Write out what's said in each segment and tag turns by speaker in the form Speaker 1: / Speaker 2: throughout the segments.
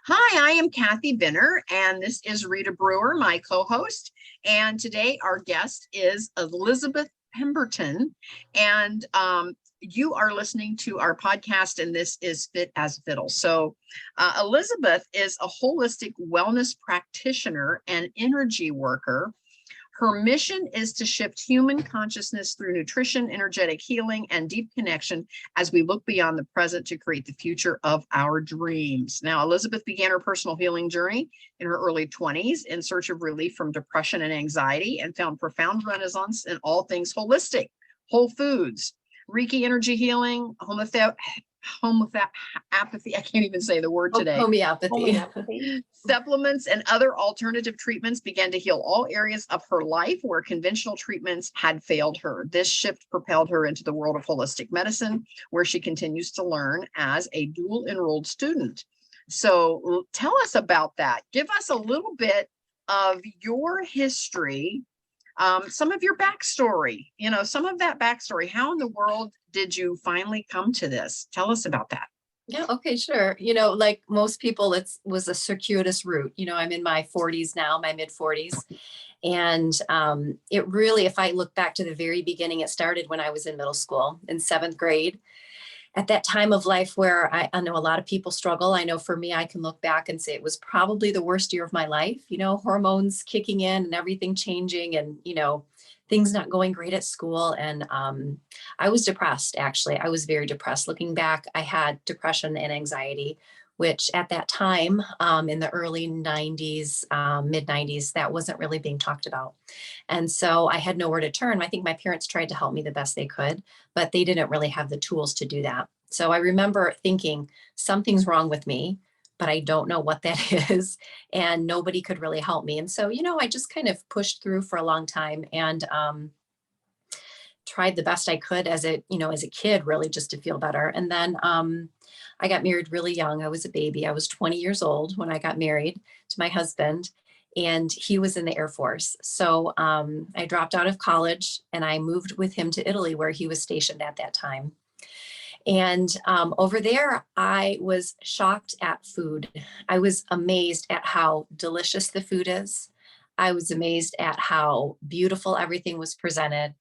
Speaker 1: Hi, I am Kathy Binner, and this is Rita Brewer, my co-host. And today our guest is Elizabeth Pemberton. And you are listening to our podcast, and this is Fit as Fiddle. So Elizabeth is a holistic wellness practitioner and energy worker. Her mission is to shift human consciousness through nutrition, energetic healing, and deep connection as we look beyond the present to create the future of our dreams. Now, Elizabeth began her personal healing journey in her early 20s in search of relief from depression and anxiety, and found profound renaissance in all things holistic, whole foods, Reiki energy healing, homeopathy, I can't even say the word today.
Speaker 2: Homeopathy.
Speaker 1: Supplements and other alternative treatments began to heal all areas of her life where conventional treatments had failed her. This shift propelled her into the world of holistic medicine, where she continues to learn as a dual enrolled student. So tell us about that. Give us a little bit of your history, some of your backstory, some of that backstory. How in the world did you finally come to this? Tell us about that.
Speaker 2: Yeah, okay, sure. Like most people, it was a circuitous route. I'm in my 40s now, my mid 40s. And it really, if I look back to the very beginning, it started when I was in middle school in 7th grade. At that time of life where I know a lot of people struggle. I know for me, I can look back and say it was probably the worst year of my life, hormones kicking in and everything changing and, things not going great at school. And I was depressed, actually. I was very depressed. Looking back, I had depression and anxiety, which at that time in the early 90s, mid 90s, that wasn't really being talked about. And so I had nowhere to turn. I think my parents tried to help me the best they could, but they didn't really have the tools to do that. So I remember thinking something's wrong with me, but I don't know what that is. And nobody could really help me. And so, I just kind of pushed through for a long time and tried the best I could as a kid, really just to feel better. And then I got married really young. I was a baby. I was 20 years old when I got married to my husband, and he was in the Air Force. So I dropped out of college and I moved with him to Italy, where he was stationed at that time. And over there, I was shocked at food. I was amazed at how delicious the food is. I was amazed at how beautiful everything was presented,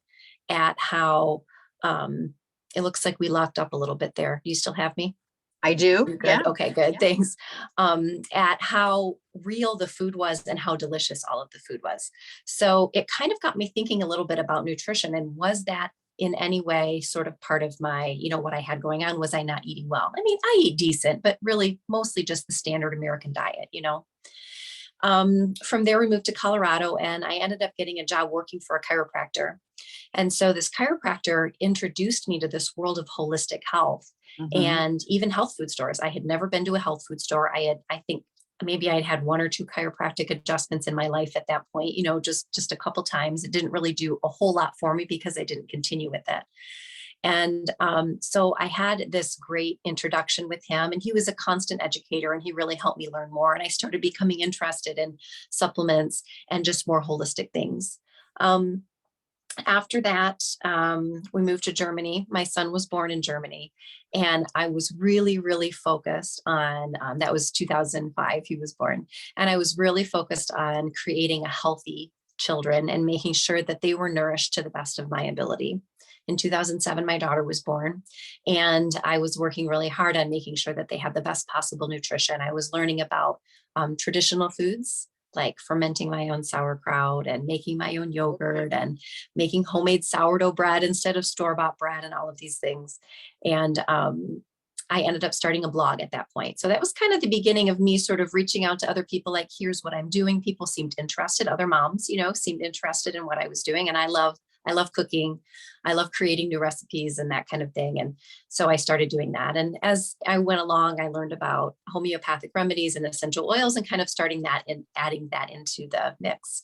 Speaker 2: at how it looks like we locked up a little bit there. You still have me?
Speaker 1: I do.
Speaker 2: Good.
Speaker 1: Yeah.
Speaker 2: Okay, good.
Speaker 1: Yeah.
Speaker 2: Thanks. At how real the food was and how delicious all of the food was. So it kind of got me thinking a little bit about nutrition, and was that in any way sort of part of my, what I had going on? Was I not eating well? I mean, I eat decent, but really mostly just the standard American diet, From there, we moved to Colorado, and I ended up getting a job working for a chiropractor. And so this chiropractor introduced me to this world of holistic health and even health food stores. I had never been to a health food store. I think maybe I'd had 1 or 2 chiropractic adjustments in my life at that point, just a couple times. It didn't really do a whole lot for me because I didn't continue with it. And so I had this great introduction with him, and he was a constant educator, and he really helped me learn more. And I started becoming interested in supplements and just more holistic things. After that, we moved to Germany. My son was born in Germany, and I was really, really focused on, that was 2005, he was born. And I was really focused on creating a healthy children and making sure that they were nourished to the best of my ability. In 2007, my daughter was born, and I was working really hard on making sure that they had the best possible nutrition. I was learning about traditional foods, like fermenting my own sauerkraut and making my own yogurt and making homemade sourdough bread instead of store-bought bread and all of these things. And I ended up starting a blog at that point. So that was kind of the beginning of me sort of reaching out to other people, like, here's what I'm doing. People seemed interested. Other moms, seemed interested in what I was doing. And I love cooking. I love creating new recipes and that kind of thing. And so I started doing that. And as I went along, I learned about homeopathic remedies and essential oils, and kind of starting that and adding that into the mix.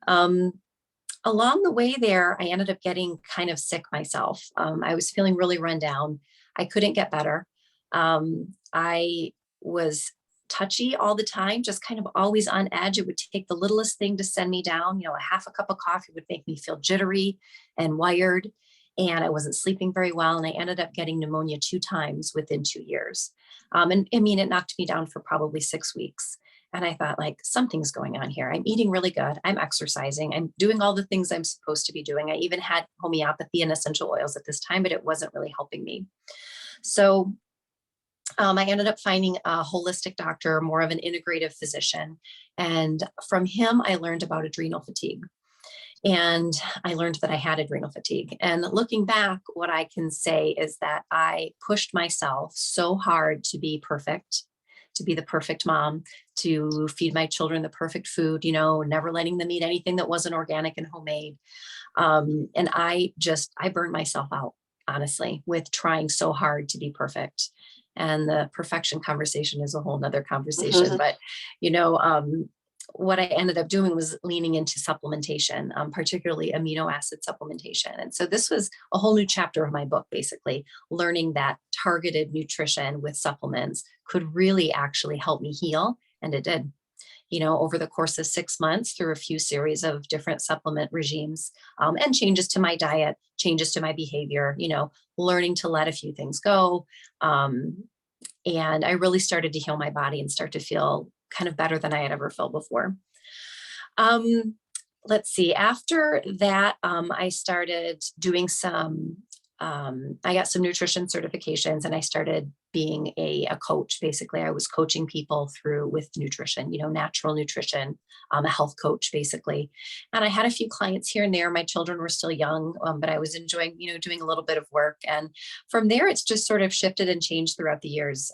Speaker 2: Along the way there, I ended up getting kind of sick myself. I was feeling really run down. I couldn't get better. I was touchy all the time, just kind of always on edge. It would take the littlest thing to send me down. A half a cup of coffee would make me feel jittery and wired. and I wasn't sleeping very well. And I ended up getting pneumonia 2 times within 2 years. And I mean, it knocked me down for probably 6 weeks. And I thought, like, something's going on here. I'm eating really good. I'm exercising. I'm doing all the things I'm supposed to be doing. I even had homeopathy and essential oils at this time, but it wasn't really helping me. So I ended up finding a holistic doctor, more of an integrative physician. And from him, I learned about adrenal fatigue. And I learned that I had adrenal fatigue. And looking back, what I can say is that I pushed myself so hard to be perfect, to be the perfect mom, to feed my children the perfect food, never letting them eat anything that wasn't organic and homemade. And I burned myself out, honestly, with trying so hard to be perfect. And the perfection conversation is a whole nother conversation.
Speaker 1: Mhm.
Speaker 2: But, what I ended up doing was leaning into supplementation, particularly amino acid supplementation. And so this was a whole new chapter of my book, basically learning that targeted nutrition with supplements could really actually help me heal. And it did. Over the course of 6 months, through a few series of different supplement regimes, and changes to my diet, changes to my behavior, learning to let a few things go. And I really started to heal my body and start to feel kind of better than I had ever felt before. Um, let's see. After that, I started doing I got some nutrition certifications, and I started being a coach. Basically, I was coaching people through with nutrition, natural nutrition, a health coach, basically. And I had a few clients here and there. My children were still young, but I was enjoying, doing a little bit of work. And from there, it's just sort of shifted and changed throughout the years.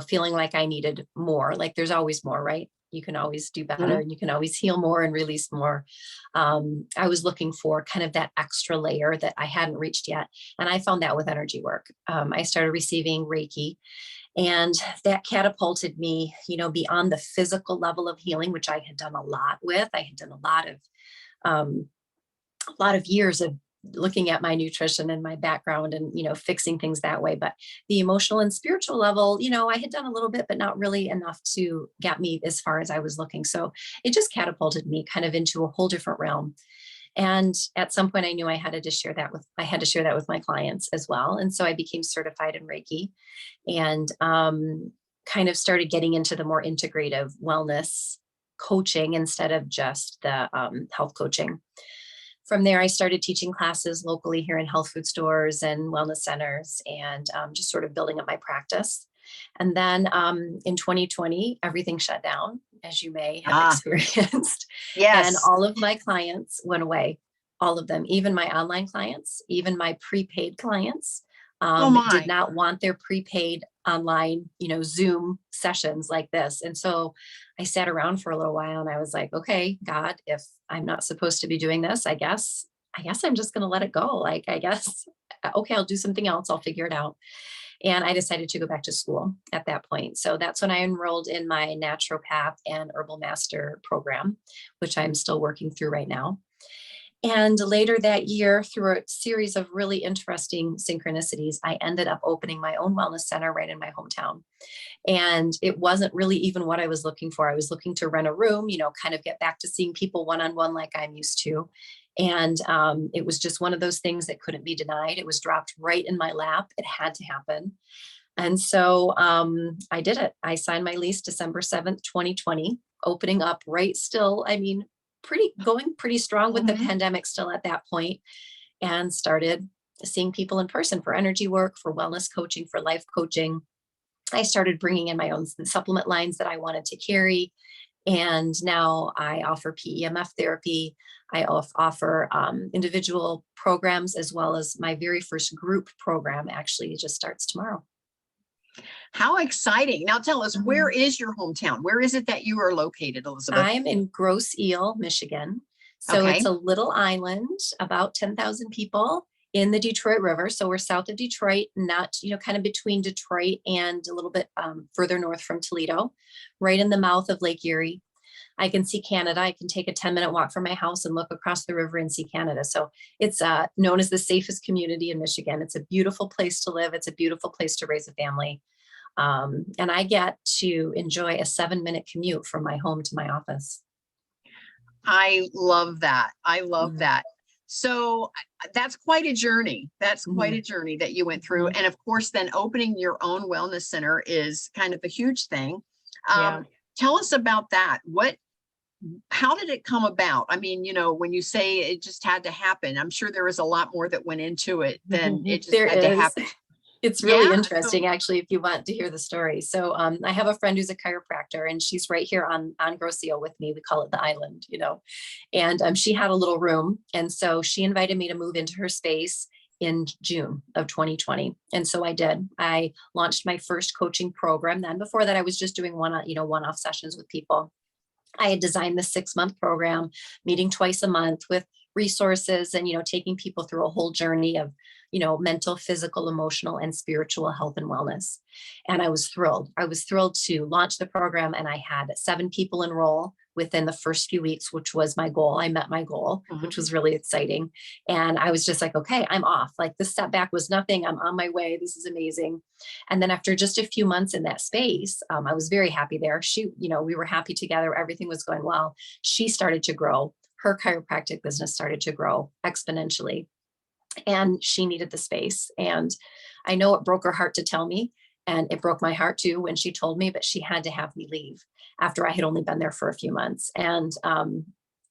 Speaker 2: Feeling like I needed more, like there's always more, right? You can always do better, and you can always heal more and release more. I was looking for kind of that extra layer that I hadn't reached yet. And I found that with energy work. I started receiving Reiki, and that catapulted me, beyond the physical level of healing, which I had done a lot with. I had done a lot of years of looking at my nutrition and my background and, fixing things that way. But the emotional and spiritual level, I had done a little bit, but not really enough to get me as far as I was looking. So it just catapulted me kind of into a whole different realm. And at some point I knew I had to share that with my clients as well. And so I became certified in Reiki, and kind of started getting into the more integrative wellness coaching instead of just the health coaching. From there, I started teaching classes locally here in health food stores and wellness centers, and just sort of building up my practice. And then in 2020, everything shut down, as you may have experienced. And
Speaker 1: Yes.
Speaker 2: all of my clients went away, all of them, even my online clients, even my prepaid clients,
Speaker 1: Oh
Speaker 2: did
Speaker 1: my.
Speaker 2: not want their prepaid online, Zoom sessions like this. And so I sat around for a little while, and I was like, okay, God, if I'm not supposed to be doing this, I guess I'm just going to let it go. Like, I guess, okay, I'll do something else. I'll figure it out. And I decided to go back to school at that point. So that's when I enrolled in my Naturopath and Herbal Master program, which I'm still working through right now. And later that year, through a series of really interesting synchronicities, I ended up opening my own wellness center right in my hometown. And it wasn't really even what I was looking for. I was looking to rent a room, kind of get back to seeing people one-on-one like I'm used to. And it was just one of those things that couldn't be denied. It was dropped right in my lap. It had to happen. And so I did it. I signed my lease December 7th, 2020, opening up right still. I mean, going pretty strong with the pandemic still at that point, and started seeing people in person for energy work, for wellness coaching, for life coaching. I started bringing in my own supplement lines that I wanted to carry. And now I offer PEMF therapy. I offer individual programs, as well as my very first group program actually just starts tomorrow.
Speaker 1: How exciting. Now tell us, where is your hometown? Where is it that you are located, Elizabeth?
Speaker 2: I'm in Grosse Ile, Michigan. So
Speaker 1: Okay.
Speaker 2: it's a little island, about 10,000 people in the Detroit River. So we're south of Detroit, not, kind of between Detroit and a little bit further north from Toledo, right in the mouth of Lake Erie. I can see Canada. I can take a 10-minute walk from my house and look across the river and see Canada. So it's known as the safest community in Michigan. It's a beautiful place to live. It's a beautiful place to raise a family. And I get to enjoy a 7-minute commute from my home to my office.
Speaker 1: I love that. I love that. So that's quite a journey. That's quite
Speaker 2: Mhm.
Speaker 1: a journey that you went through.
Speaker 2: Mhm.
Speaker 1: And of course, then opening your own wellness center is kind of a huge thing.
Speaker 2: Yeah.
Speaker 1: Tell us about that. How did it come about? I mean, when you say it just had to happen, I'm sure there was a lot more that went into it than it just
Speaker 2: There
Speaker 1: had to
Speaker 2: is.
Speaker 1: happen.
Speaker 2: It's really
Speaker 1: Yeah. So,
Speaker 2: interesting, actually, if you want to hear the story. So I have a friend who's a chiropractor, and she's right here on Grocio with me. We call it the island, and she had a little room. And so she invited me to move into her space in June of 2020. And so I did. I launched my first coaching program. Then before that, I was just doing one-off sessions with people. I had designed the 6-month program, meeting twice a month with resources and, taking people through a whole journey of, mental, physical, emotional, and spiritual health and wellness. And I was thrilled. I was thrilled to launch the program, and I had 7 people enroll within the first few weeks, which was my goal. I met my goal, which
Speaker 1: mhm.
Speaker 2: was really exciting. And I was just like, okay, I'm off. Like, this setback was nothing. I'm on my way. This is amazing. And then after just a few months in that space, I was very happy there. We were happy together. Everything was going well. She started to grow. Her chiropractic business started to grow exponentially, and she needed the space. And I know it broke her heart to tell me, and it broke my heart too when she told me, but she had to have me leave after I had only been there for a few months. And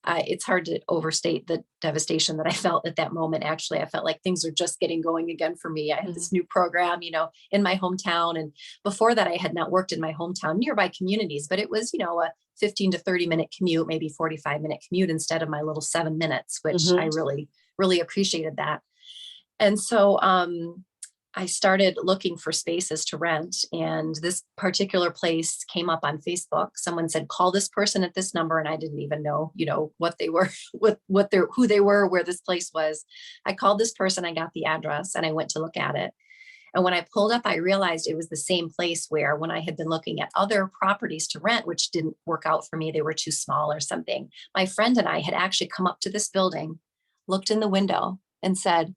Speaker 2: it's hard to overstate the devastation that I felt at that moment. Actually, I felt like things are just getting going again for me. I had
Speaker 1: Mhm.
Speaker 2: this new program, in my hometown. And before that, I had not worked in my hometown, nearby communities, but it was, a 15 to 30-minute commute, maybe 45-minute commute instead of my little 7 minutes, which I
Speaker 1: Mhm.
Speaker 2: really, really appreciated that. And so I started looking for spaces to rent. And this particular place came up on Facebook. Someone said, call this person at this number. And I didn't even know, what they were, who they were, where this place was. I called this person, I got the address, and I went to look at it. And when I pulled up, I realized it was the same place where, when I had been looking at other properties to rent, which didn't work out for me, they were too small or something. My friend and I had actually come up to this building, looked in the window, and said,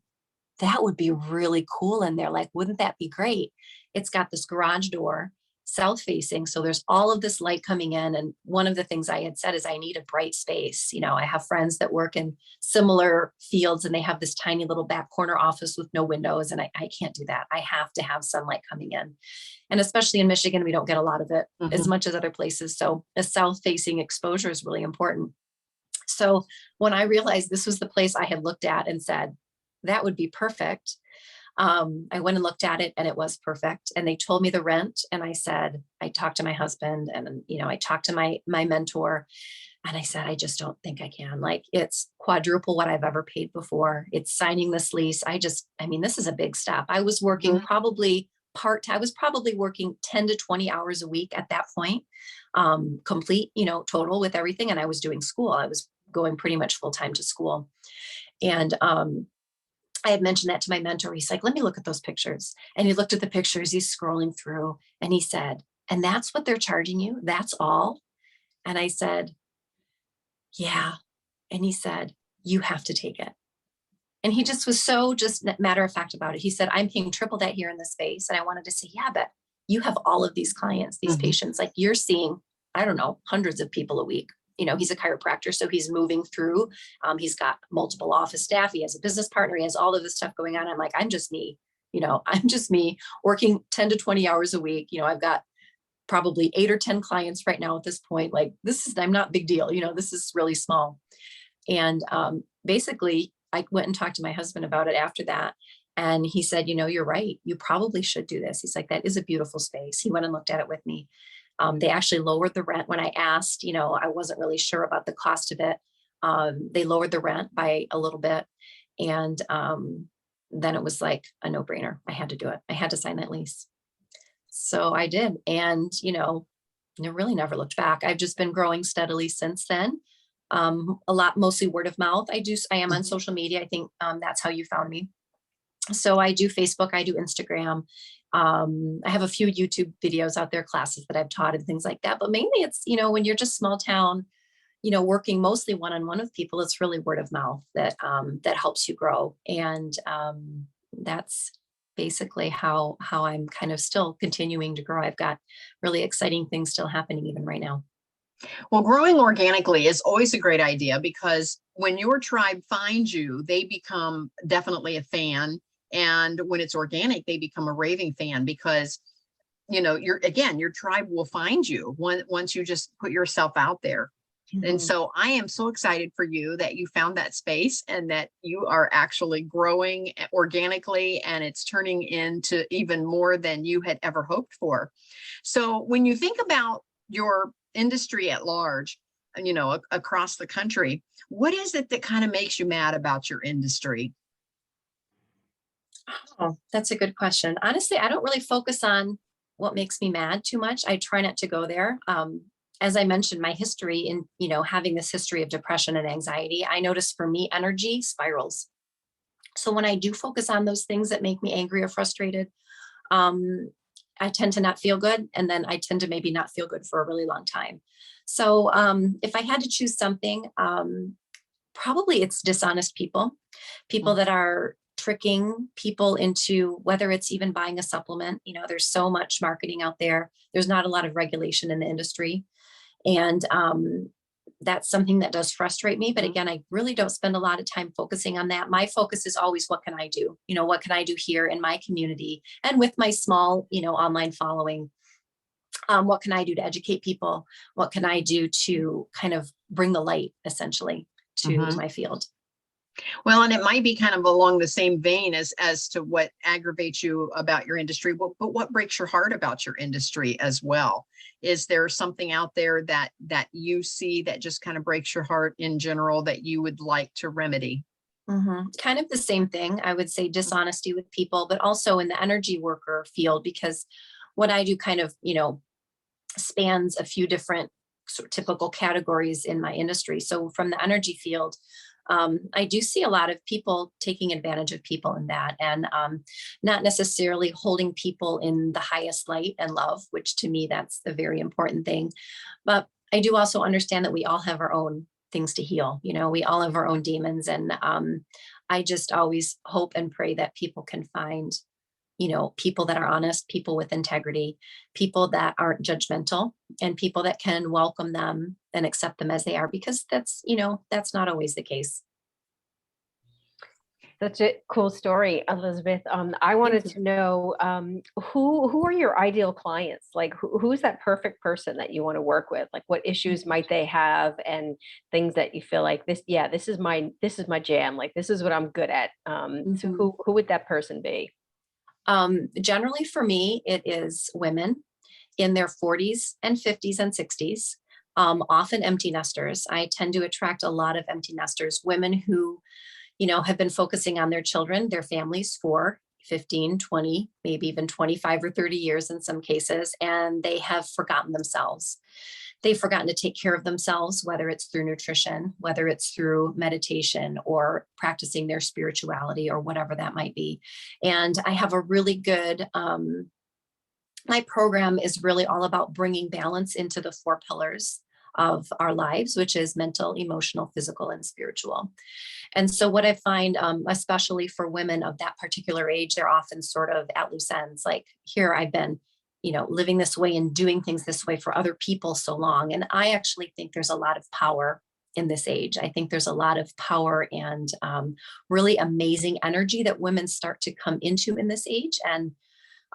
Speaker 2: that would be really cool in there. Like, wouldn't that be great? It's got this garage door, south facing. So there's all of this light coming in. And one of the things I had said is, I need a bright space. I have friends that work in similar fields, and they have this tiny little back corner office with no windows. And I can't do that. I have to have sunlight coming in. And especially in Michigan, we don't get a lot of it as
Speaker 1: Mhm.
Speaker 2: much as other places. So a south facing exposure is really important. So when I realized this was the place I had looked at and said, that would be perfect, I went and looked at it, and it was perfect. And they told me the rent. And I said, I talked to my husband, and, I talked to my mentor, and I said, I just don't think I can. Like, it's quadruple what I've ever paid before. It's signing this lease. This is a big step. I was working
Speaker 1: Mhm.
Speaker 2: probably I was probably working 10 to 20 hours a week at that point, complete, total with everything. And I was doing school. I was going pretty much full time to school. And I had mentioned that to my mentor. He's like, let me look at those pictures. And he looked at the pictures, he's scrolling through, and he said, and that's what they're charging you? That's all? And I said, yeah. And he said, you have to take it. And he just was so just matter of fact about it. He said, I'm paying triple that here in this space. And I wanted to say, yeah, but you have all of these clients, these
Speaker 1: Mhm.
Speaker 2: patients, like, you're seeing, I don't know, hundreds of people a week. He's a chiropractor, so he's moving through. He's got multiple office staff. He has a business partner. He has all of this stuff going on. I'm like, I'm just me. I'm just me working 10 to 20 hours a week. I've got probably 8 or 10 clients right now at this point. Like, I'm not big deal. This is really small. And basically, I went and talked to my husband about it after that. And he said, you're right. You probably should do this. He's like, that is a beautiful space. He went and looked at it with me. They actually lowered the rent when I asked. I wasn't really sure about the cost of it. They lowered the rent by a little bit. And then it was like a no brainer. I had to do it. I had to sign that lease. So I did. And, I really never looked back. I've just been growing steadily since then. A lot, mostly word of mouth. I am on
Speaker 1: Mhm.
Speaker 2: social media. I think that's how you found me. So I do Facebook, I do Instagram. I have a few YouTube videos out there, classes that I've taught and things like that. But mainly it's, when you're just small town, working mostly one-on-one with people, it's really word of mouth that helps you grow. And that's basically how I'm kind of still continuing to grow. I've got really exciting things still happening even right now.
Speaker 1: Well, growing organically is always a great idea because when your tribe finds you, they become definitely a fan. And when it's organic, they become a raving fan because, your tribe will find you once you just put yourself out there. And
Speaker 2: Mhm.
Speaker 1: so I am so excited for you that you found that space and that you are actually growing organically and it's turning into even more than you had ever hoped for. So when you think about your industry at large, across the country, what is it that kind of makes you mad about your industry?
Speaker 2: Oh, that's a good question. Honestly, I don't really focus on what makes me mad too much. I try not to go there. As I mentioned, my history in, having this history of depression and anxiety, I notice for me, energy spirals. So when I do focus on those things that make me angry or frustrated, um, I tend to not feel good. And then I tend to maybe not feel good for a really long time. So if I had to choose something, probably it's dishonest people, people
Speaker 1: Mm.
Speaker 2: that are tricking people into whether it's even buying a supplement. There's so much marketing out there. There's not a lot of regulation in the industry. And that's something that does frustrate me. But
Speaker 1: Mhm.
Speaker 2: again, I really don't spend a lot of time focusing on that. My focus is always what can I do? What can I do here in my community and with my small, online following? What can I do to educate people? What can I do to kind of bring the light essentially to
Speaker 1: Mhm.
Speaker 2: my field?
Speaker 1: Well, and it might be kind of along the same vein as to what aggravates you about your industry, but what breaks your heart about your industry as well? Is there something out there that you see that just kind of breaks your heart in general that you would like to remedy?
Speaker 2: Kind of the same thing. I would say dishonesty with people, but also in the energy worker field, because what I do kind of, spans a few different sort of typical categories in my industry. So from the energy field, I do see a lot of people taking advantage of people in that and not necessarily holding people in the highest light and love, which to me, that's the very important thing. But I do also understand that we all have our own things to heal. We all have our own demons. And I just always hope and pray that people can find people that are honest, people with integrity, people that aren't judgmental, and people that can welcome them and accept them as they are, because that's not always the case.
Speaker 3: Such a cool story, Elizabeth. I
Speaker 2: Thank
Speaker 3: wanted
Speaker 2: you.
Speaker 3: to know who are your ideal clients? Like, who's that perfect person that you want to work with? Like, what issues might they have, and things that you feel like this? Yeah, this is my jam. Like, this is what I'm good at. So
Speaker 2: Mhm.
Speaker 3: who would that person be?
Speaker 2: Generally, for me, it is women in their 40s and 50s and 60s, often empty nesters. I tend to attract a lot of empty nesters, women who have been focusing on their children, their families for 15, 20, maybe even 25 or 30 years in some cases, and they have forgotten themselves. They've forgotten to take care of themselves, whether it's through nutrition, whether it's through meditation or practicing their spirituality or whatever that might be. And I have a really good, my program is really all about bringing balance into the four pillars of our lives, which is mental, emotional, physical, and spiritual. And so what I find, especially for women of that particular age, they're often sort of at loose ends. Like, here I've been, living this way and doing things this way for other people so long. And I actually think there's a lot of power in this age. I think there's a lot of power and really amazing energy that women start to come into in this age. And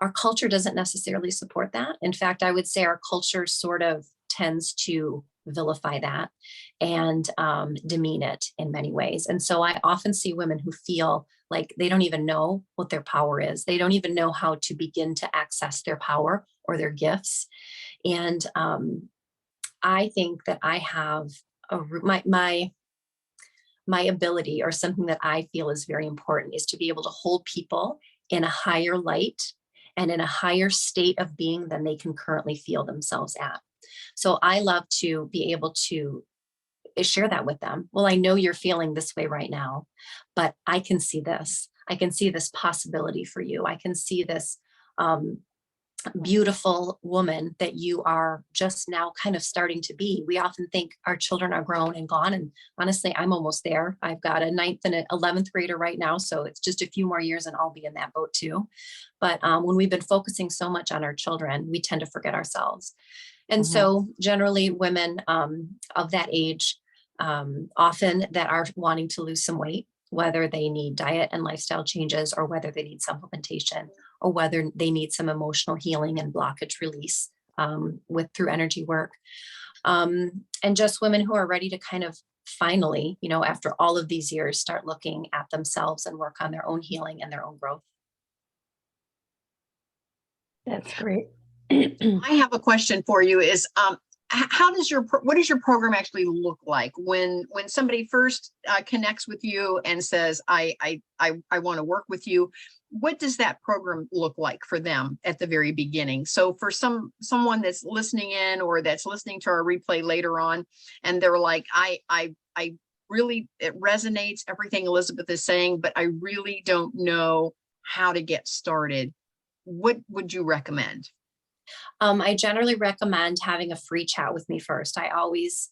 Speaker 2: our culture doesn't necessarily support that. In fact, I would say our culture sort of tends to vilify that and demean it in many ways. And so I often see women who feel like they don't even know what their power is. They don't even know how to begin to access their power or their gifts. And I think that I have my ability, or something that I feel is very important, is to be able to hold people in a higher light and in a higher state of being than they can currently feel themselves at. So I love to be able to share that with them. Well, I know you're feeling this way right now, but I can see this. I can see this possibility for you. I can see this um, beautiful woman that you are just now kind of starting to be. We often think our children are grown and gone. And honestly, I'm almost there. I've got a ninth and an 11th grader right now. So it's just a few more years and I'll be in that boat too. But when we've been focusing so much on our children, we tend to forget ourselves. And so generally women of that age, often that are wanting to lose some weight, whether they need diet and lifestyle changes, or whether they need supplementation, or whether they need some emotional healing and blockage release through energy work. And just women who are ready to kind of finally, after all of these years, start looking at themselves and work on their own healing and their own growth.
Speaker 3: That's great.
Speaker 1: I have a question for you is, what does your program actually look like when somebody first connects with you and says, I want to work with you? What does that program look like for them at the very beginning? So for someone that's listening in, or that's listening to our replay later on, and they're like, I really, it resonates, everything Elizabeth is saying, but I really don't know how to get started. What would you recommend?
Speaker 2: I generally recommend having a free chat with me first. I always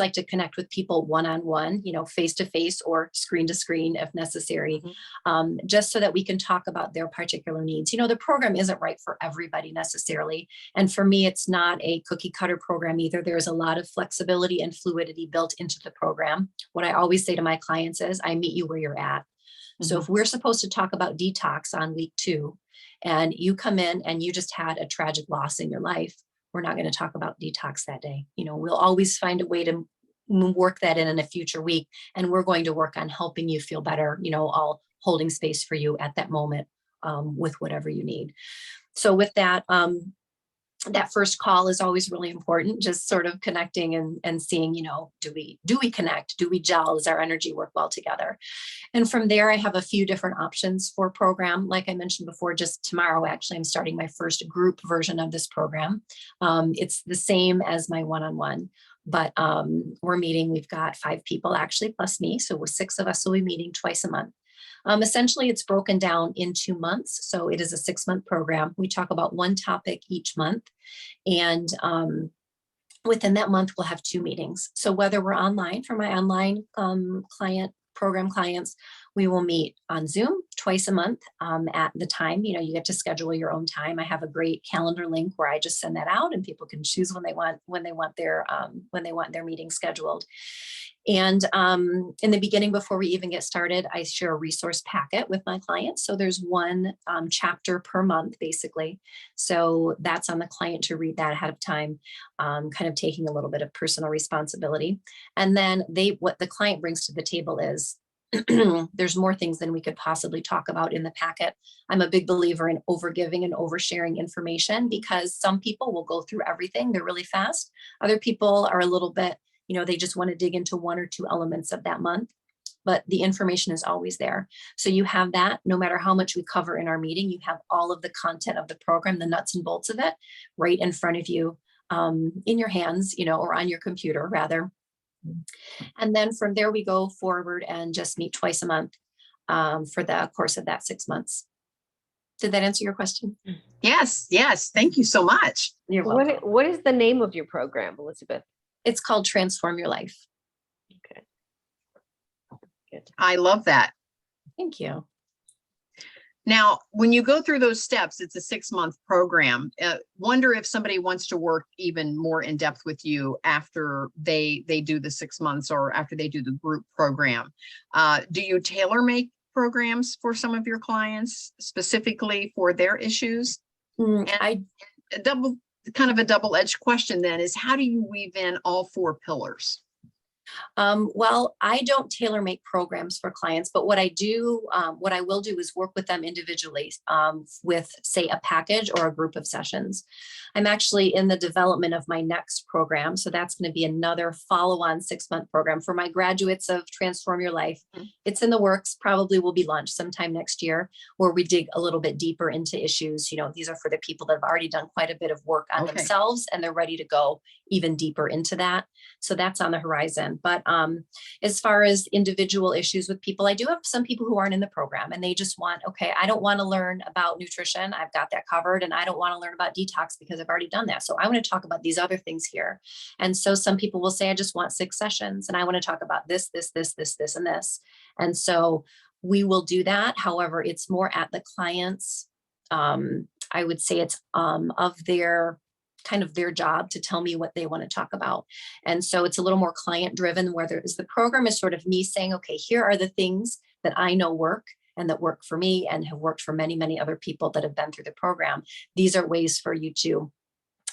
Speaker 2: like to connect with people one-on-one, face to face or screen to screen if necessary, just so that we can talk about their particular needs. The program isn't right for everybody necessarily. And for me, it's not a cookie cutter program either. There's a lot of flexibility and fluidity built into the program. What I always say to my clients is, I meet you where you're at. So if we're supposed to talk about detox on week 2, and you come in and you just had a tragic loss in your life, we're not going to talk about detox that day. We'll always find a way to work that in a future week. And we're going to work on helping you feel better, all holding space for you at that moment with whatever you need. So with that, that first call is always really important, just sort of connecting and seeing, do we connect? Do we gel? Does our energy work well together? And from there, I have a few different options for program. Like I mentioned before, just tomorrow, actually, I'm starting my first group version of this program. It's the same as my one-on-one, but we've got 5 people actually, plus me. So we're 6 of us will be meeting twice a month. Essentially, it's broken down into months. So it is a 6-month program. We talk about one topic each month. And within that month, we'll have 2 meetings. So whether we're online for my online program clients, we will meet on Zoom twice a month at the time. You get to schedule your own time. I have a great calendar link where I just send that out, and people can choose when they want their meeting scheduled. And in the beginning, before we even get started, I share a resource packet with my clients. So there's one chapter per month, basically. So that's on the client to read that ahead of time, kind of taking a little bit of personal responsibility. And then what the client brings to the table is, there's more things than we could possibly talk about in the packet. I'm a big believer in overgiving and oversharing information, because some people will go through everything. They're really fast. Other people are a little bit, they just want to dig into 1 or 2 elements of that month, but the information is always there. So you have that, no matter how much we cover in our meeting, you have all of the content of the program, the nuts and bolts of it, right in front of you, in your hands, or on your computer rather. And then from there, we go forward and just meet twice a month for the course of that 6 months. Did that answer your question?
Speaker 1: Yes. Thank you so much.
Speaker 2: You're welcome.
Speaker 3: What is the name of your program, Elizabeth?
Speaker 2: It's called Transform Your Life.
Speaker 3: Okay. Good.
Speaker 1: I love that.
Speaker 2: Thank you.
Speaker 1: Now, when you go through those steps, it's a 6-month program. Wonder if somebody wants to work even more in depth with you after they do the 6 months, or after they do the group program. Do you tailor make programs for some of your clients specifically for their issues? And a double-edged question then is, how do you weave in all 4 pillars?
Speaker 2: Well, I don't tailor make programs for clients, but what I will do is work with them individually with, say, a package or a group of sessions. I'm actually in the development of my next program. So that's going to be another follow-on 6-month program for my graduates of Transform Your Life. It's in the works, probably will be launched sometime next year, where we dig a little bit deeper into issues. These are for the people that have already done quite a bit of work on themselves, and they're ready to go even deeper into that. So that's on the horizon. But as far as individual issues with people, I do have some people who aren't in the program, and they just want, okay, I don't want to learn about nutrition. I've got that covered. And I don't want to learn about detox because I've already done that. So I want to talk about these other things here. And so some people will say, I just want 6 sessions and I want to talk about this, and this. And so we will do that. However, it's more at the client's, I would say it's of their kind of their job to tell me what they want to talk about. And so it's a little more client driven, where the program is sort of me saying, okay, here are the things that I know work and that work for me and have worked for many, many other people that have been through the program. These are ways for you to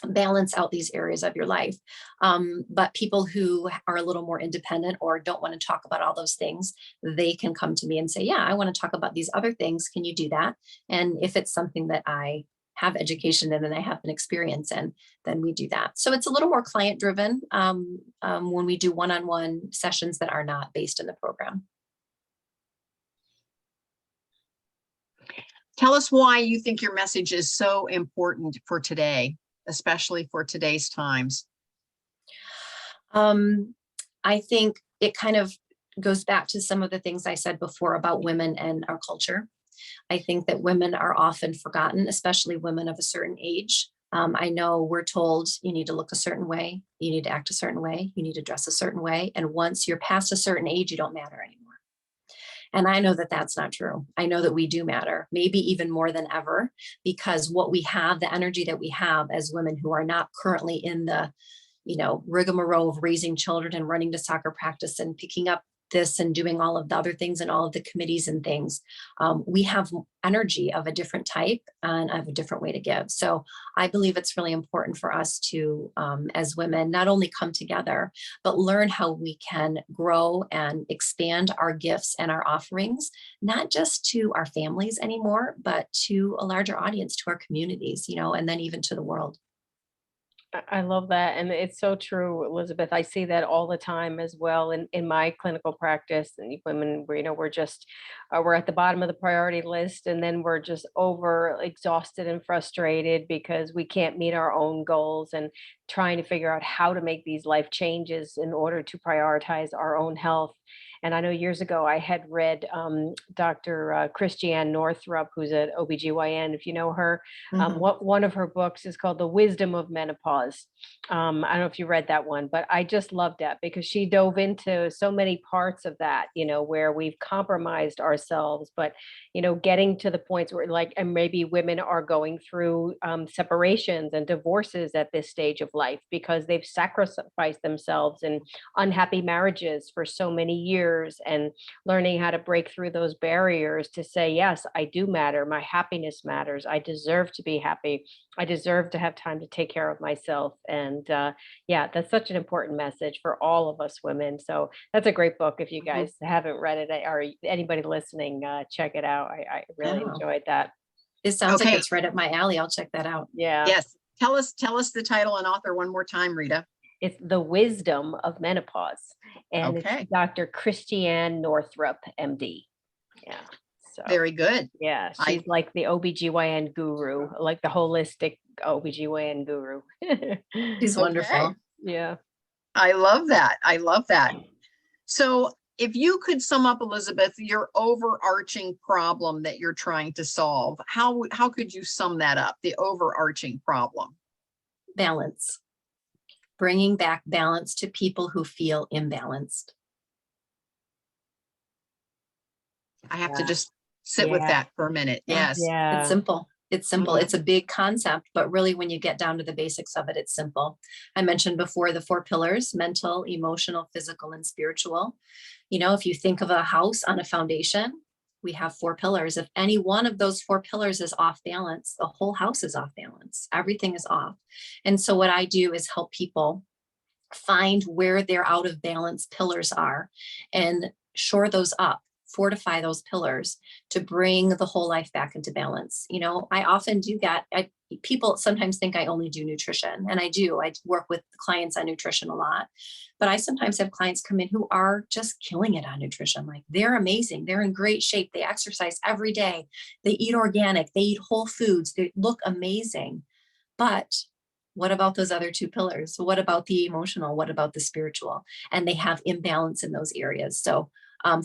Speaker 2: balance out these areas of your life. But people who are a little more independent or don't want to talk about all those things, they can come to me and say, yeah, I want to talk about these other things. Can you do that? And if it's something that I have education in and I have an experience in, then we do that. So it's a little more client driven when we do one-on-one sessions that are not based in the program.
Speaker 1: Tell us why you think your message is so important for today, especially for today's times.
Speaker 2: I think it kind of goes back to some of the things I said before about women and our culture. I think that women are often forgotten, especially women of a certain age. I know we're told you need to look a certain way, you need to act a certain way, you need to dress a certain way. And once you're past a certain age, you don't matter anymore. And I know that that's not true. I know that we do matter, maybe even more than ever, because what we have, the energy that we have as women who are not currently in the, rigmarole of raising children and running to soccer practice and picking up this and doing all of the other things and all of the committees and things, we have energy of a different type and of a different way to give. So I believe it's really important for us to, as women, not only come together, but learn how we can grow and expand our gifts and our offerings, not just to our families anymore, but to a larger audience, to our communities, and then even to the world.
Speaker 3: I love that. And it's so true, Elizabeth. I see that all the time as well in my clinical practice. And women, we're just, we're at the bottom of the priority list, and then we're just over exhausted and frustrated because we can't meet our own goals, and trying to figure out how to make these life changes in order to prioritize our own health. And I know years ago I had read Dr. Christiane Northrup, who's an OBGYN, if you know her. One of her books is called The Wisdom of Menopause. I don't know if you read that one, but I just loved that because she dove into so many parts of that, where we've compromised ourselves, but, getting to the points where and maybe women are going through separations and divorces at this stage of life because they've sacrificed themselves in unhappy marriages for so many years, and learning how to break through those barriers to say, yes, I do matter. My happiness matters. I deserve to be happy. I deserve to have time to take care of myself. And yeah, that's such an important message for all of us women. So that's a great book. If you guys haven't read it, or anybody listening, check it out. I really enjoyed that.
Speaker 2: It sounds like it's right up my alley. I'll check that out.
Speaker 3: Yeah.
Speaker 1: Yes. Tell us the title and author one more time, Rita.
Speaker 3: It's The Wisdom of Menopause, and it's Dr. Christiane Northrup, MD. Yeah. So
Speaker 1: very good.
Speaker 3: Yeah, she's like the OBGYN guru, like the holistic OBGYN guru.
Speaker 2: She's wonderful.
Speaker 3: Yeah.
Speaker 1: I love that. I love that. So if you could sum up, Elizabeth, your overarching problem that you're trying to solve, how could you sum that up, the overarching problem?
Speaker 2: Balance. Bringing back balance to people who feel imbalanced.
Speaker 1: I have to just sit with that for a minute. Yes.
Speaker 3: Yeah.
Speaker 2: It's simple. It's simple. It's a big concept, but really when you get down to the basics of it, it's simple. I mentioned before the 4 pillars: mental, emotional, physical, and spiritual. If you think of a house on a foundation, we have 4 pillars. If any one of those 4 pillars is off balance, the whole house is off balance. Everything is off. And so what I do is help people find where their out of balance pillars are and shore those up, fortify those pillars to bring the whole life back into balance. I often do that. People sometimes think I only do nutrition, and I do. I work with clients on nutrition a lot, but I sometimes have clients come in who are just killing it on nutrition. Like, they're amazing. They're in great shape. They exercise every day. They eat organic. They eat whole foods. They look amazing. But what about those other 2 pillars? So what about the emotional? What about the spiritual? And they have imbalance in those areas. So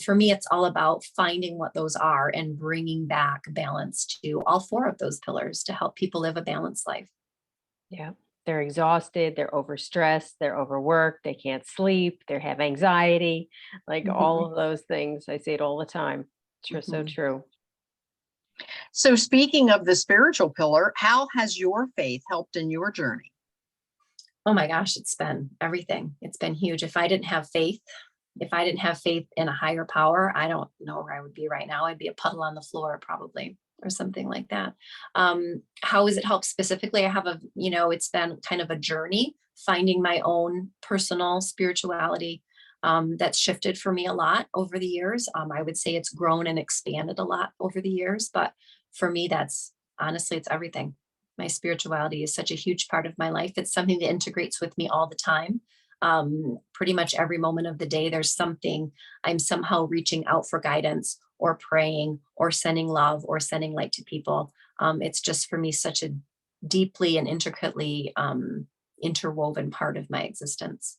Speaker 2: for me, it's all about finding what those are and bringing back balance to all 4 of those pillars to help people live a balanced life.
Speaker 3: Yeah. They're exhausted, they're overstressed, they're overworked, they can't sleep, they have anxiety, like all of those things. I see it all the time. True, so true.
Speaker 1: So speaking of the spiritual pillar, how has your faith helped in your journey?
Speaker 2: Oh my gosh, it's been everything. It's been huge. If I didn't have faith in a higher power, I don't know where I would be right now. I'd be a puddle on the floor probably, or something like that. How has it helped specifically? I have it's been kind of a journey finding my own personal spirituality that's shifted for me a lot over the years. I would say it's grown and expanded a lot over the years, but for me, that's honestly, it's everything. My spirituality is such a huge part of my life. It's something that integrates with me all the time. Pretty much every moment of the day, there's something I'm somehow reaching out for guidance or praying or sending love or sending light to people. It's just for me such a deeply and intricately interwoven part of my existence.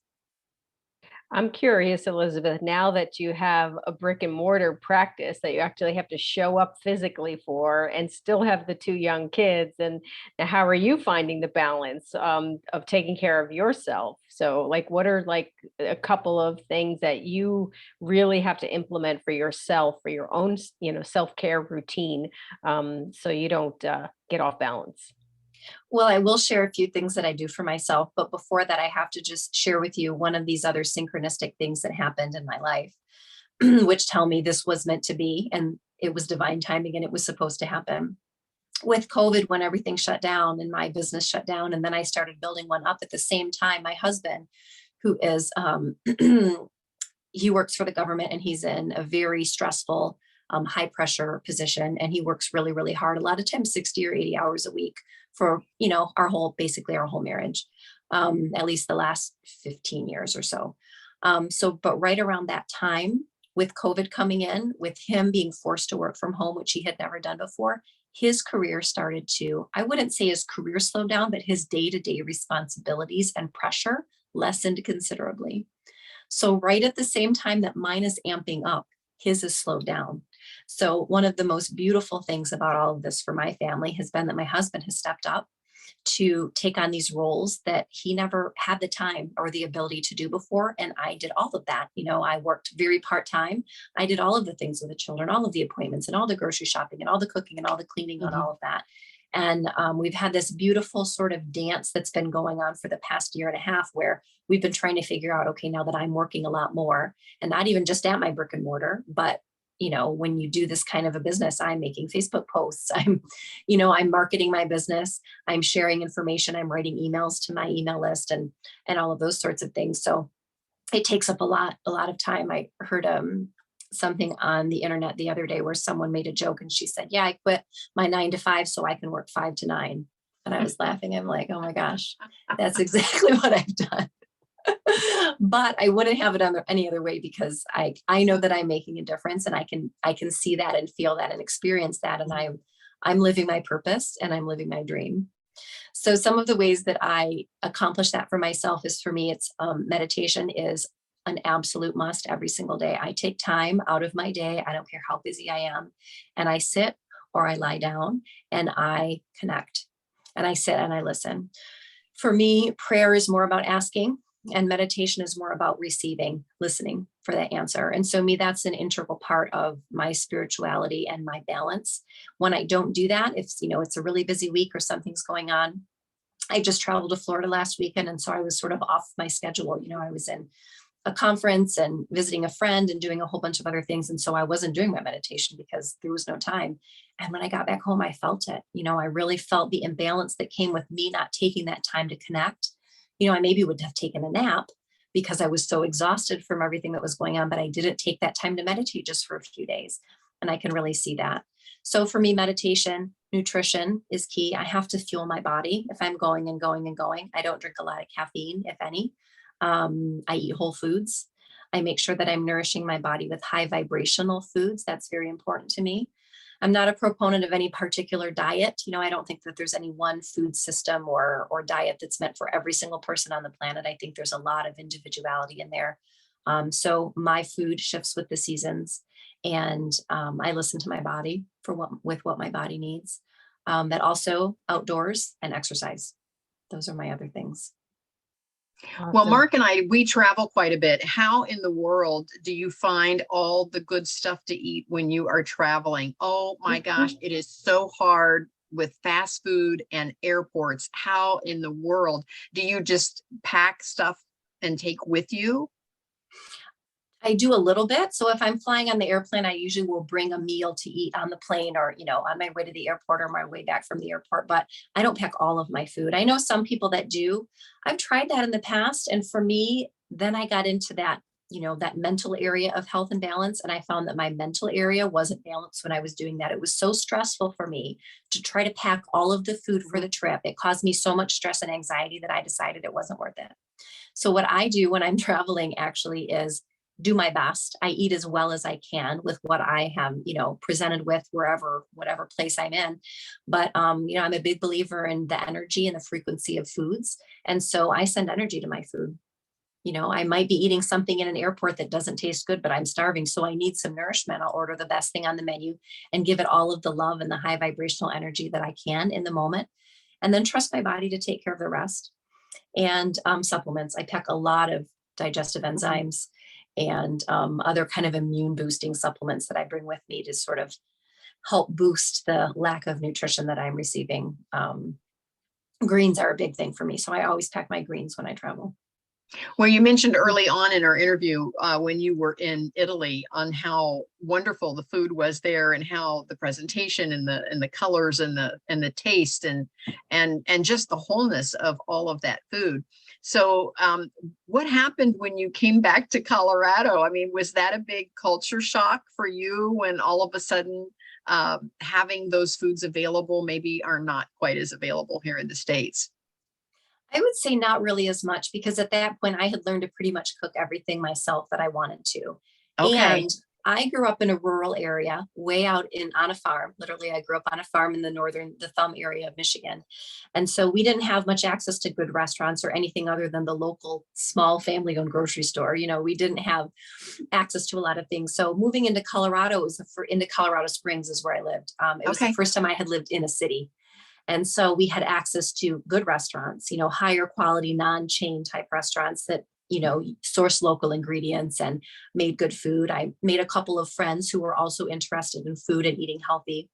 Speaker 3: I'm curious, Elizabeth, now that you have a brick and mortar practice that you actually have to show up physically for and still have the two young kids, and now how are you finding the balance of taking care of yourself? So like, what are like a couple of things that you really have to implement for yourself, for your own, self-care routine, so you don't get off balance?
Speaker 2: Well, I will share a few things that I do for myself, but before that, I have to just share with you one of these other synchronistic things that happened in my life, which tell me this was meant to be and it was divine timing and it was supposed to happen. With COVID, when everything shut down and my business shut down, and then I started building one up at the same time, my husband, who is, he works for the government and he's in a very stressful, high pressure position. And he works really, really hard, a lot of times 60 or 80 hours a week for, basically our whole marriage, at least the last 15 years or so. But right around that time, with COVID coming in, with him being forced to work from home, which he had never done before, his career started to, I wouldn't say his career slowed down, but his day-to-day responsibilities and pressure lessened considerably. So right at the same time that mine is amping up, his is slowed down. So one of the most beautiful things about all of this for my family has been that my husband has stepped up to take on these roles that he never had the time or the ability to do before. And I did all of that. I worked very part-time. I did all of the things with the children, all of the appointments and all the grocery shopping and all the cooking and all the cleaning and all of that. And we've had this beautiful sort of dance that's been going on for the past year and a half where we've been trying to figure out, okay, now that I'm working a lot more and not even just at my brick and mortar, but when you do this kind of a business, I'm making Facebook posts. I'm marketing my business. I'm sharing information. I'm writing emails to my email list and all of those sorts of things. So it takes up a lot of time. I heard something on the internet the other day where someone made a joke and she said, yeah, I quit my 9 to 5 so I can work 5 to 9. And I was laughing. I'm like, oh my gosh, that's exactly what I've done. But I wouldn't have it any other way because I know that I'm making a difference and I can see that and feel that and experience that. And I'm living my purpose and I'm living my dream. So some of the ways that I accomplish that for myself is, for me, it's meditation is an absolute must every single day. I take time out of my day. I don't care how busy I am. And I sit or I lie down and I connect and I sit and I listen. For me, prayer is more about asking. And meditation is more about receiving, listening for that answer. And so that's an integral part of my spirituality and my balance. When I don't do that, if it's a really busy week or something's going on. I just traveled to Florida last weekend. And so I was sort of off my schedule. I was in a conference and visiting a friend and doing a whole bunch of other things. And so I wasn't doing my meditation because there was no time. And when I got back home, I felt it. I really felt the imbalance that came with me not taking that time to connect. I maybe would have taken a nap because I was so exhausted from everything that was going on, but I didn't take that time to meditate just for a few days. And I can really see that. So for me, meditation, nutrition is key. I have to fuel my body if I'm going and going and going. I don't drink a lot of caffeine, if any. I eat whole foods. I make sure that I'm nourishing my body with high vibrational foods. That's very important to me. I'm not a proponent of any particular diet. I don't think that there's any one food system or diet that's meant for every single person on the planet. I think there's a lot of individuality in there. So my food shifts with the seasons, and I listen to my body with what my body needs. But also outdoors and exercise. Those are my other things.
Speaker 3: Awesome.
Speaker 1: Well, Mark and we travel quite a bit. How in the world do you find all the good stuff to eat when you are traveling? Oh my gosh, it is so hard with fast food and airports, how in the world do you just pack stuff and take with you?
Speaker 2: I do a little bit. So if I'm flying on the airplane, I usually will bring a meal to eat on the plane or, on my way to the airport or my way back from the airport, but I don't pack all of my food. I know some people that do. I've tried that in the past. And for me, then I got into that, that mental area of health and balance. And I found that my mental area wasn't balanced when I was doing that. It was so stressful for me to try to pack all of the food for the trip. It caused me so much stress and anxiety that I decided it wasn't worth it. So what I do when I'm traveling actually is do my best. I eat as well as I can with what I have, presented with whatever place I'm in. But, I'm a big believer in the energy and the frequency of foods. And so I send energy to my food. I might be eating something in an airport that doesn't taste good, but I'm starving. So I need some nourishment. I'll order the best thing on the menu and give it all of the love and the high vibrational energy that I can in the moment. And then trust my body to take care of the rest. And supplements. I pack a lot of digestive enzymes and other kind of immune boosting supplements that I bring with me to sort of help boost the lack of nutrition that I'm receiving. Greens are a big thing for me. So I always pack my greens when I travel.
Speaker 1: Well, you mentioned early on in our interview when you were in Italy on how wonderful the food was there and how the presentation and the colors and the taste and just the wholeness of all of that food. So what happened when you came back to Colorado? I mean, was that a big culture shock for you when all of a sudden having those foods available maybe are not quite as available here in the States?
Speaker 2: I would say not really as much because at that point I had learned to pretty much cook everything myself that I wanted to.
Speaker 1: Okay.
Speaker 2: And I grew up in a rural area way out on a farm. Literally, I grew up on a farm in the Thumb area of Michigan. And so we didn't have much access to good restaurants or anything other than the local small family owned grocery store. We didn't have access to a lot of things. So moving into Colorado into Colorado Springs is where I lived. It was the first time I had lived in a city. And so we had access to good restaurants, higher quality, non-chain type restaurants that, source local ingredients and made good food. I made a couple of friends who were also interested in food and eating healthy.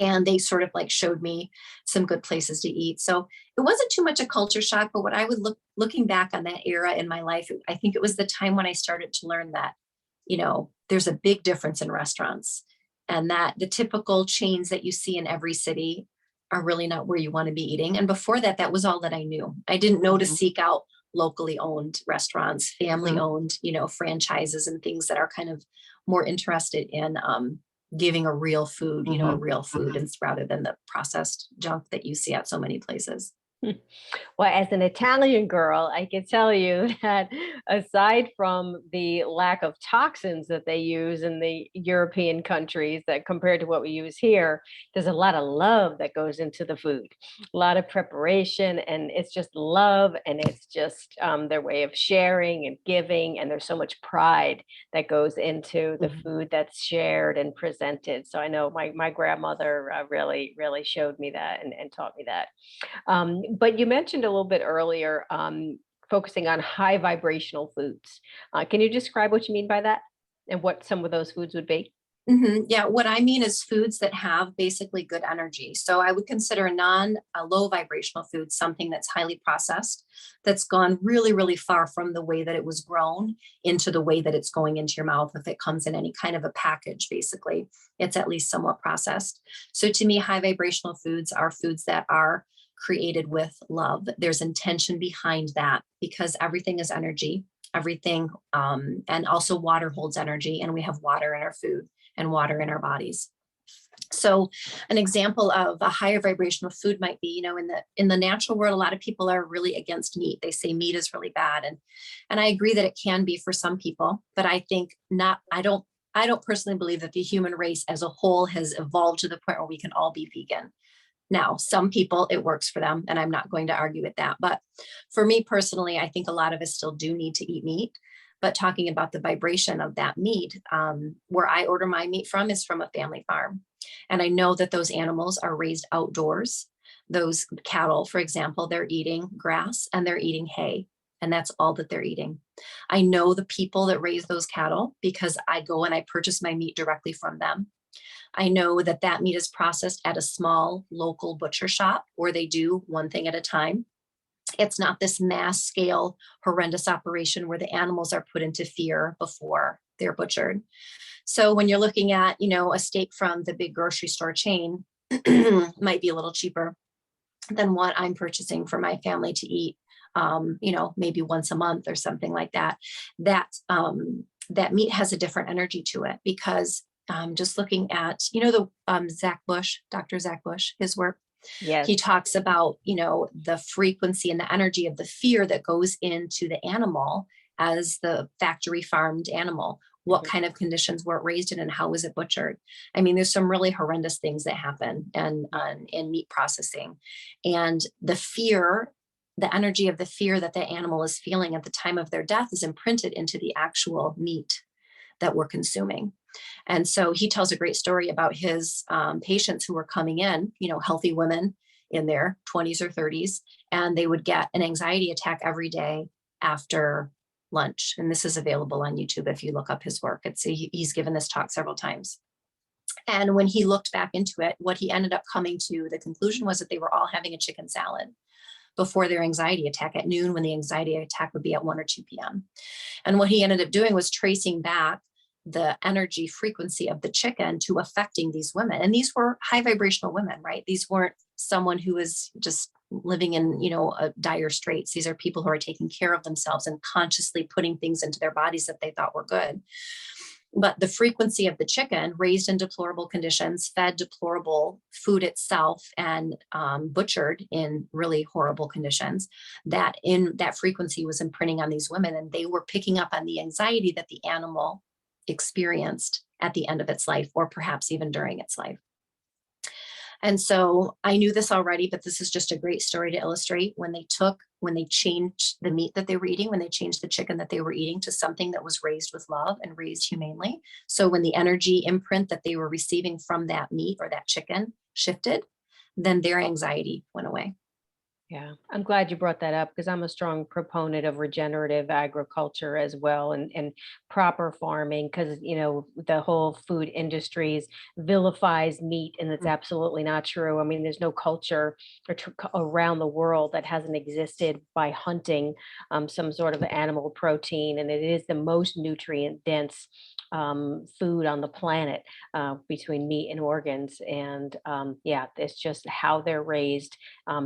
Speaker 2: And they sort of like showed me some good places to eat. So it wasn't too much a culture shock, but what I would looking back on that era in my life, I think it was the time when I started to learn that, there's a big difference in restaurants and that the typical chains that you see in every city are really not where you want to be eating. And before that, that was all that I knew. I didn't know to seek out locally owned restaurants, family owned, franchises and things that are kind of more interested in giving a real food, a real food rather than the processed junk that you see at so many places.
Speaker 3: Well, as an Italian girl, I can tell you that aside from the lack of toxins that they use in the European countries that compared to what we use here, there's a lot of love that goes into the food, a lot of preparation, and it's just love, and it's just their way of sharing and giving, and there's so much pride that goes into the food that's shared and presented. So I know my grandmother really, really showed me that and taught me that. But you mentioned a little bit earlier focusing on high vibrational foods. Can you describe what you mean by that and what some of those foods would be?
Speaker 2: Yeah, what I mean is foods that have basically good energy. So I would consider low vibrational food something that's highly processed, that's gone really, really far from the way that it was grown into the way that it's going into your mouth. If it comes in any kind of a package, basically, it's at least somewhat processed. So to me, high vibrational foods are foods that are created with love. There's intention behind that because everything is energy, everything. And also water holds energy, and we have water in our food and water in our bodies. So an example of a higher vibrational food might be, in the natural world, a lot of people are really against meat. They say meat is really bad. And I agree that it can be for some people, but I think not, I don't personally believe that the human race as a whole has evolved to the point where we can all be vegan. Now, some people, it works for them, and I'm not going to argue with that. But for me personally, I think a lot of us still do need to eat meat. But talking about the vibration of that meat, where I order my meat from is from a family farm. And I know that those animals are raised outdoors. Those cattle, for example, they're eating grass and they're eating hay. And that's all that they're eating. I know the people that raise those cattle because I go and I purchase my meat directly from them. I know that that meat is processed at a small local butcher shop where they do one thing at a time. It's not this mass scale, horrendous operation where the animals are put into fear before they're butchered. So when you're looking at, a steak from the big grocery store chain, might be a little cheaper than what I'm purchasing for my family to eat, maybe once a month or something like that. That meat has a different energy to it because just looking at, Dr. Zach Bush, his work,
Speaker 3: Yes.
Speaker 2: he talks about, the frequency and the energy of the fear that goes into the animal as the factory farmed animal. What kind of conditions were it raised in and how was it butchered? I mean, there's some really horrendous things that happen in meat processing. And the fear, the energy of the fear that the animal is feeling at the time of their death is imprinted into the actual meat that we're consuming. And so he tells a great story about his patients who were coming in, healthy women in their 20s or 30s, and they would get an anxiety attack every day after lunch. And this is available on YouTube if you look up his work. He's given this talk several times. And when he looked back into it, what he ended up coming to the conclusion was that they were all having a chicken salad before their anxiety attack at noon, when the anxiety attack would be at 1 or 2 p.m. And what he ended up doing was tracing back the energy frequency of the chicken to affecting these women. And these were high vibrational women, right? These weren't someone who was just living in, a dire straits. These are people who are taking care of themselves and consciously putting things into their bodies that they thought were good. But the frequency of the chicken, raised in deplorable conditions, fed deplorable food itself, and butchered in really horrible conditions, that frequency was imprinting on these women, and they were picking up on the anxiety that the animal experienced at the end of its life, or perhaps even during its life. And so I knew this already, but this is just a great story to illustrate when they changed the meat that they were eating, when they changed the chicken that they were eating to something that was raised with love and raised humanely. So when the energy imprint that they were receiving from that meat or that chicken shifted, then their anxiety went away.
Speaker 3: Yeah, I'm glad you brought that up because I'm a strong proponent of regenerative agriculture as well, and proper farming, because the whole food industries vilifies meat, and it's absolutely not true. I mean, there's no culture around the world that hasn't existed by hunting some sort of animal protein, and it is the most nutrient dense food on the planet, between meat and organs. And it's just how they're raised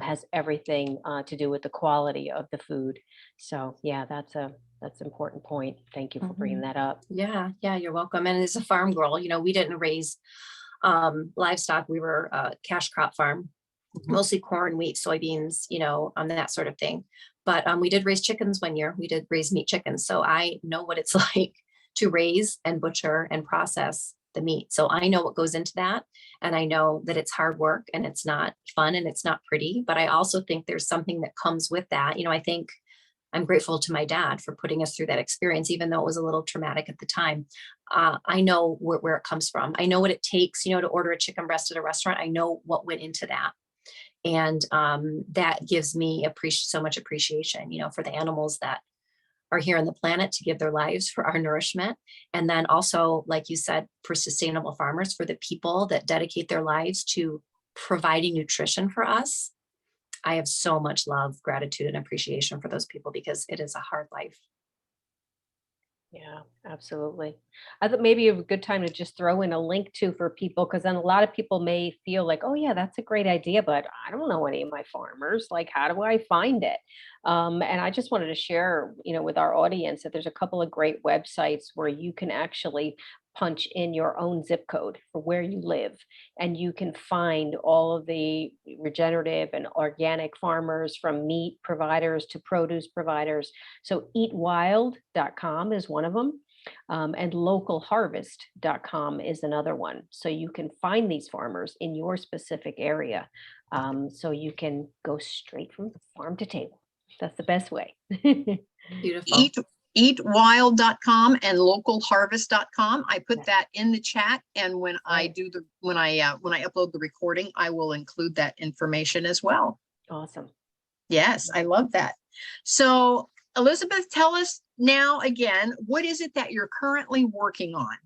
Speaker 3: has everything to do with the quality of the food. So that's an important point. Thank you for bringing that up.
Speaker 2: Yeah, you're welcome. And as a farm girl, we didn't raise livestock. We were a cash crop farm, mostly corn, wheat, soybeans, on that sort of thing. But we did raise chickens one year. We did raise meat chickens. So I know what it's like to raise and butcher and process the meat. So I know what goes into that. And I know that it's hard work and it's not fun and it's not pretty, but I also think there's something that comes with that. I think I'm grateful to my dad for putting us through that experience, even though it was a little traumatic at the time. I know where it comes from. I know what it takes, to order a chicken breast at a restaurant. I know what went into that. And that gives me so much appreciation, for the animals that are here on the planet to give their lives for our nourishment. And then also, like you said, for sustainable farmers, for the people that dedicate their lives to providing nutrition for us. I have so much love, gratitude, and appreciation for those people because it is a hard life.
Speaker 3: Yeah, absolutely. I thought maybe a good time to just throw in a link too for people, because then a lot of people may feel like, oh yeah, that's a great idea, but I don't know any of my farmers. Like, how do I find it? And I just wanted to share, with our audience that there's a couple of great websites where you can actually punch in your own zip code for where you live, and you can find all of the regenerative and organic farmers, from meat providers to produce providers. So eatwild.com is one of them. And localharvest.com is another one. So you can find these farmers in your specific area. So you can go straight from farm to table. That's the best way.
Speaker 2: Beautiful.
Speaker 1: Eatwild.com and localharvest.com. I put that in the chat, and when I upload the recording, I will include that information as well.
Speaker 3: Awesome.
Speaker 1: Yes, I love that. So Elizabeth, tell us now again, what is it that you're currently working on?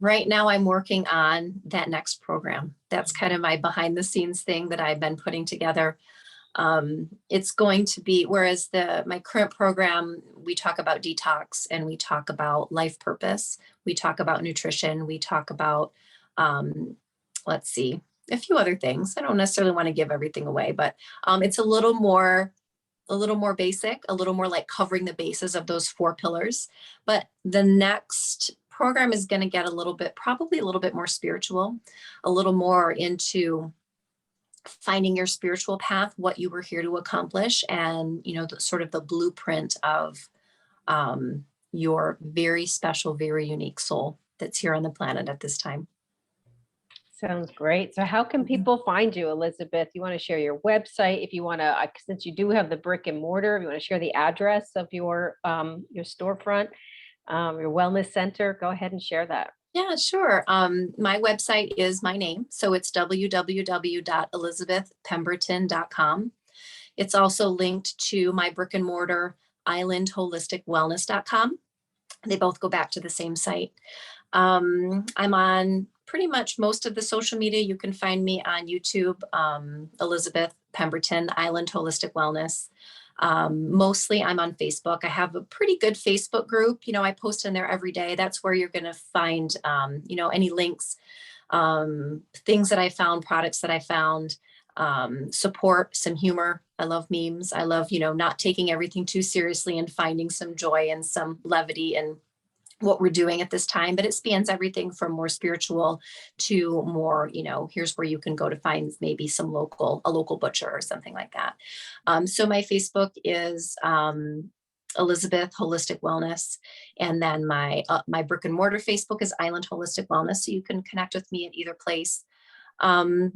Speaker 2: Right now I'm working on that next program. That's kind of my behind the scenes thing that I've been putting together. It's going to be, whereas my current program, we talk about detox and we talk about life purpose. We talk about nutrition. We talk about, let's see, a few other things. I don't necessarily want to give everything away, but it's a little more basic, a little more like covering the bases of those 4 pillars. But the next program is going to get probably a little bit more spiritual, a little more into finding your spiritual path, what you were here to accomplish, and, sort of the blueprint of your very special, very unique soul that's here on the planet at this time.
Speaker 3: Sounds great. So how can people find you, Elizabeth? You want to share your website if you want to, since you do have the brick and mortar, if you want to share the address of your storefront, your wellness center, go ahead and share that.
Speaker 2: Yeah, sure. My website is my name. So it's www.elizabethpemberton.com. It's also linked to my brick and mortar islandholisticwellness.com. They both go back to the same site. I'm on pretty much most of the social media. You can find me on YouTube, Elizabeth Pemberton, Island Holistic Wellness. Mostly I'm on Facebook. I have a pretty good Facebook group. I post in there every day. That's where you're going to find, any links, things that I found, products that I found, support, some humor. I love memes. I love, not taking everything too seriously and finding some joy and some levity in what we're doing at this time, but it spans everything from more spiritual to more, here's where you can go to find maybe a local butcher or something like that. So my Facebook is Elizabeth Holistic Wellness. And then my brick and mortar Facebook is Island Holistic Wellness. So you can connect with me at either place. My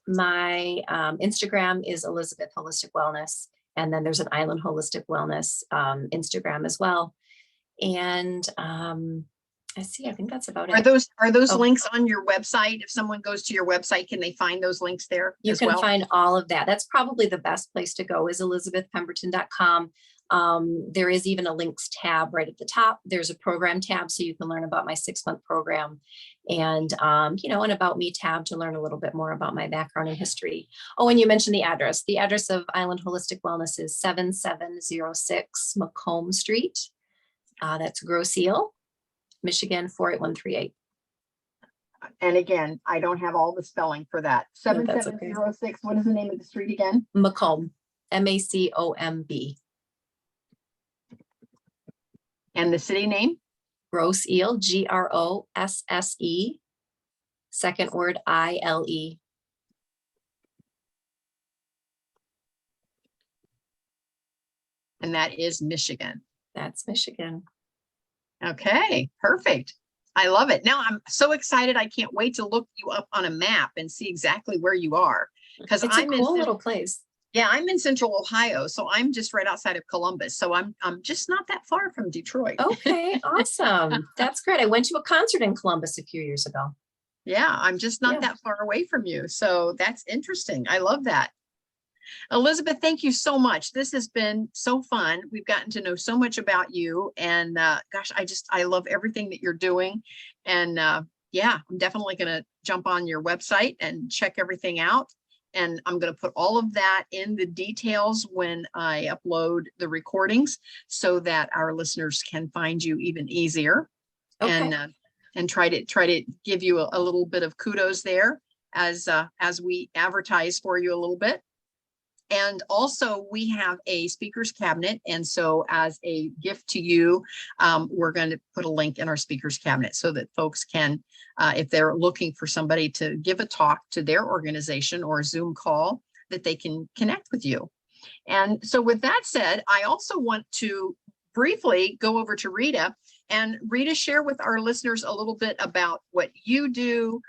Speaker 2: Instagram is Elizabeth Holistic Wellness. And then there's an Island Holistic Wellness Instagram as well. And I think that's about it.
Speaker 1: Are those links on your website? If someone goes to your website, can they find those links there?
Speaker 2: You can find all of that. That's probably the best place to go is elizabethpemberton.com. There is even a links tab right at the top. There's a program tab, so you can learn about my 6-month program, and an about me tab to learn a little bit more about my background and history. Oh, and you mentioned the address. The address of Island Holistic Wellness is 7706 Macomb Street. That's Grosse Ile, Michigan 48138.
Speaker 1: And again, I don't have all the spelling for that. 7706. What is the name of the street again?
Speaker 2: Macomb, Macomb.
Speaker 1: And the city name?
Speaker 2: Grosse Ile, Grosse. Second word Ile.
Speaker 1: And that is Michigan.
Speaker 2: That's Michigan.
Speaker 1: Okay, perfect. I love it. Now I'm so excited. I can't wait to look you up on a map and see exactly where you are. Because
Speaker 2: it's a cool little place.
Speaker 1: Yeah, I'm in Central Ohio, so I'm just right outside of Columbus. So I'm just not that far from Detroit.
Speaker 2: Okay, awesome. That's great. I went to a concert in Columbus a few years ago.
Speaker 1: Yeah, I'm just not that far away from you. So that's interesting. I love that. Elizabeth, thank you so much. This has been so fun. We've gotten to know so much about you, and gosh, I love everything that you're doing. And yeah, I'm definitely going to jump on your website and check everything out. And I'm going to put all of that in the details when I upload the recordings so that our listeners can find you even easier. Okay. And try to give you a little bit of kudos there as we advertise for you a little bit. And also we have a speaker's cabinet. And so as a gift to you, we're going to put a link in our speaker's cabinet so that folks can, if they're looking for somebody to give a talk to their organization or a Zoom call, that they can connect with you. And so with that said, I also want to briefly go over to Rita, and Rita, share with our listeners a little bit about what you do,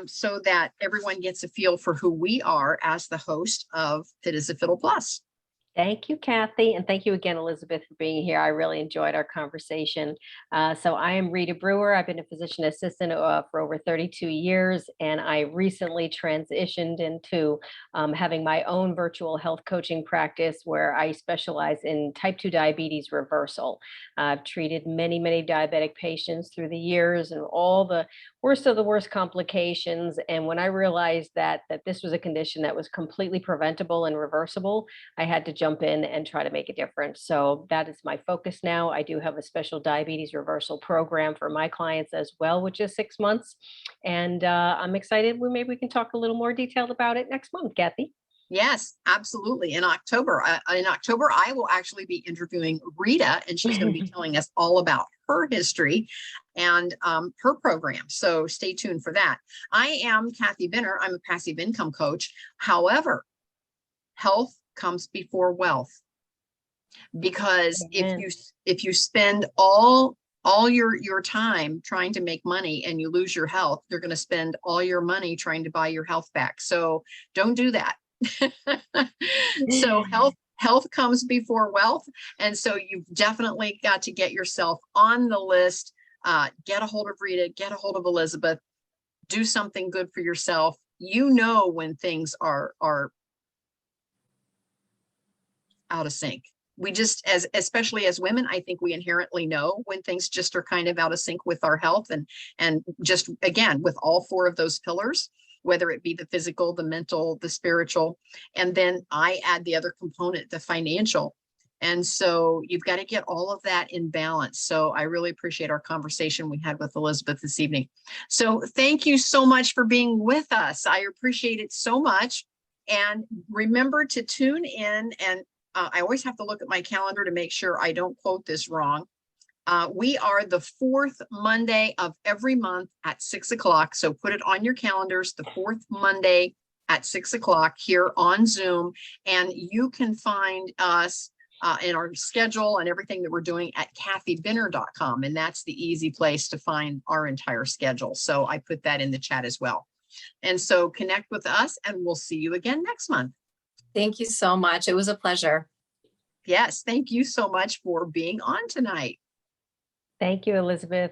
Speaker 1: so that everyone gets a feel for who we are as the host of Fit as a Fiddle Plus.
Speaker 3: Thank you, Kathy. And thank you again, Elizabeth, for being here. I really enjoyed our conversation. So I am Rita Brewer. I've been a physician assistant for over 32 years, and I recently transitioned into having my own virtual health coaching practice where I specialize in type 2 diabetes reversal. I've treated many, many diabetic patients through the years and all the worst of the worst complications. And when I realized that this was a condition that was completely preventable and reversible, I had to jump in and try to make a difference. So that is my focus now. I do have a special diabetes reversal program for my clients as well, which is 6 months. And I'm excited. Maybe we can talk a little more detailed about it next month, Kathy.
Speaker 1: Yes, absolutely. In October, I will actually be interviewing Rita, and she's going to be telling us all about her history and her program. So stay tuned for that. I am Kathy Binner. I'm a passive income coach. However, health comes before wealth, because
Speaker 3: Amen.
Speaker 1: if you spend all your time trying to make money and you lose your health, you're going to spend all your money trying to buy your health back. So don't do that. So health comes before wealth. And so you've definitely got to get yourself on the list. Get a hold of Rita, get a hold of Elizabeth, do something good for yourself. You know, when things are out of sync. We just, especially as women, I think we inherently know when things just are kind of out of sync with our health, and just, again, with all four of those pillars, whether it be the physical, the mental, the spiritual, and then I add the other component, the financial. And so you've got to get all of that in balance. So I really appreciate our conversation we had with Elizabeth this evening. So thank you so much for being with us. I appreciate it so much. And remember to tune in, and I always have to look at my calendar to make sure I don't quote this wrong. We are the fourth Monday of every month at 6 o'clock. So put it on your calendars, the fourth Monday at 6 o'clock here on Zoom. And you can find us in our schedule and everything that we're doing at kathybinner.com. And that's the easy place to find our entire schedule. So I put that in the chat as well. And so connect with us, and we'll see you again next month.
Speaker 2: Thank you so much. It was a pleasure.
Speaker 1: Yes, thank you so much for being on tonight.
Speaker 3: Thank you, Elizabeth.